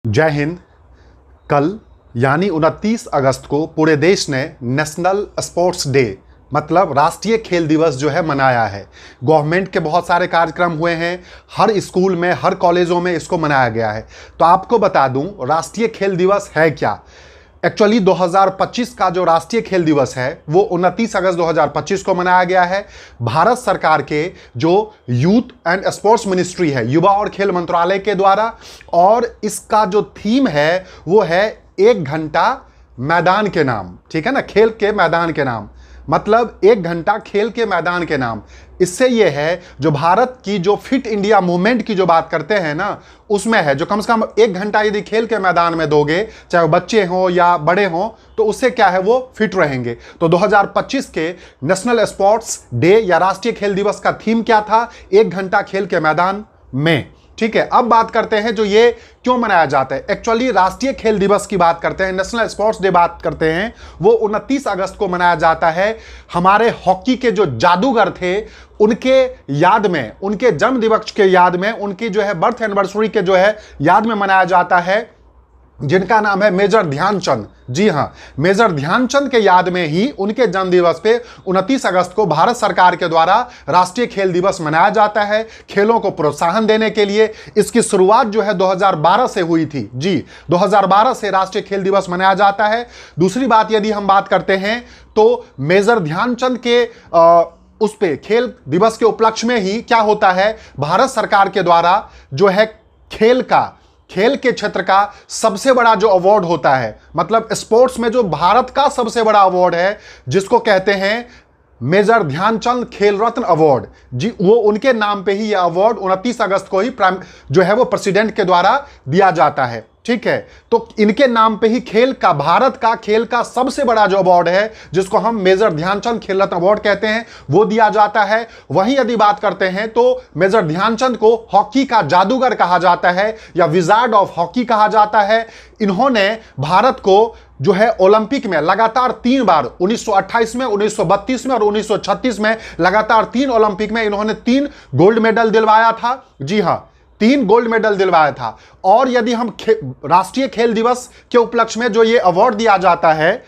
जय हिंद। कल यानी 29 अगस्त को पूरे देश ने नेशनल स्पोर्ट्स डे मतलब राष्ट्रीय खेल दिवस जो है मनाया है। गवर्नमेंट के बहुत सारे कार्यक्रम हुए हैं, हर स्कूल में हर कॉलेजों में इसको मनाया गया है। तो आपको बता दूं राष्ट्रीय खेल दिवस है क्या। एक्चुअली 2025 का जो राष्ट्रीय खेल दिवस है वो 29 अगस्त 2025 को मनाया गया है। भारत सरकार के जो यूथ एंड स्पोर्ट्स मिनिस्ट्री है, युवा और खेल मंत्रालय के द्वारा, और इसका जो थीम है वो है 1 घंटा मैदान के नाम। ठीक है ना, खेल के मैदान के नाम, मतलब 1 घंटा खेल के मैदान के नाम। इससे ये है जो भारत की जो फिट इंडिया मूवमेंट की जो बात करते हैं ना, उसमें है जो कम से कम 1 घंटा यदि खेल के मैदान में दोगे, चाहे वो बच्चे हों या बड़े हों, तो उससे क्या है वो फिट रहेंगे। तो 2025 के नेशनल स्पोर्ट्स डे या राष्ट्रीय खेल दिवस का थीम क्या था? 1 घंटा खेल के मैदान में। ठीक है, अब बात करते हैं जो ये क्यों मनाया जाता है। एक्चुअली राष्ट्रीय खेल दिवस की बात करते हैं, नेशनल स्पोर्ट्स डे बात करते हैं, वो 29 अगस्त को मनाया जाता है। हमारे हॉकी के जो जादूगर थे उनके याद में, उनके जन्म दिवस के याद में, उनकी जो है बर्थ एनिवर्सरी के जो है याद में मनाया जाता है, जिनका नाम है मेजर ध्यानचंद। जी हां, मेजर ध्यानचंद के याद में ही उनके जन्म दिवस पे 29 अगस्त को भारत सरकार के द्वारा राष्ट्रीय खेल दिवस मनाया जाता है, खेलों को प्रोत्साहन देने के लिए। इसकी शुरुआत जो है 2012 से हुई थी। जी, 2012 से राष्ट्रीय खेल दिवस मनाया जाता है। दूसरी बात यदि हम बात करते हैं तो मेजर ध्यानचंद के उस पे खेल दिवस के उपलक्ष्य में ही क्या होता है, भारत सरकार के द्वारा जो है खेल के क्षेत्र का सबसे बड़ा जो अवार्ड होता है, मतलब स्पोर्ट्स में जो भारत का सबसे बड़ा अवार्ड है, जिसको कहते हैं मेजर ध्यानचंद खेल रत्न अवार्ड, जी, वो उनके नाम पे ही यह अवार्ड 29 अगस्त को ही जो है वो प्रेसिडेंट के द्वारा दिया जाता है। ठीक है, तो इनके नाम पे ही भारत का खेल का सबसे बड़ा जो अवार्ड है, जिसको हम मेजर ध्यानचंद खेल रत्न अवार्ड कहते हैं, वो दिया जाता है। वहीं यदि बात करते हैं तो मेजर ध्यानचंद को हॉकी का जादूगर कहा जाता है या विजार्ड ऑफ हॉकी कहा जाता है। इन्होंने भारत को जो है ओलंपिक में लगातार 3 बार 1928 में, 1932 में और 1936 में लगातार 3 ओलंपिक में इन्होंने 3 गोल्ड मेडल दिलवाया था। जी हां, 3 गोल्ड मेडल दिलवाया था। और यदि हम राष्ट्रीय खेल दिवस के उपलक्ष्य में जो ये अवार्ड दिया जाता है,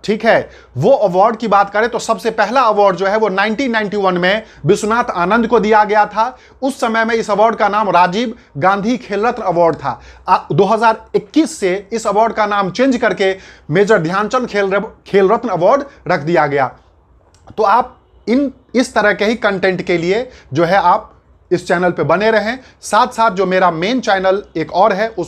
ठीक है, वो अवार्ड की बात करें तो सबसे पहला अवार्ड जो है वो 1991 में विश्वनाथ आनंद को दिया गया था। उस समय में इस अवार्ड का नाम राजीव गांधी खेल रत्न अवार्ड था। 2021 से इस अवार्ड का नाम चेंज करके मेजर ध्यानचंद खेल रत्न अवार्ड रख दिया गया। तो आप इस तरह के ही कंटेंट के लिए जो है आप इस चैनल पे बने रहें। साथ साथ जो मेरा मेन चैनल एक और है उस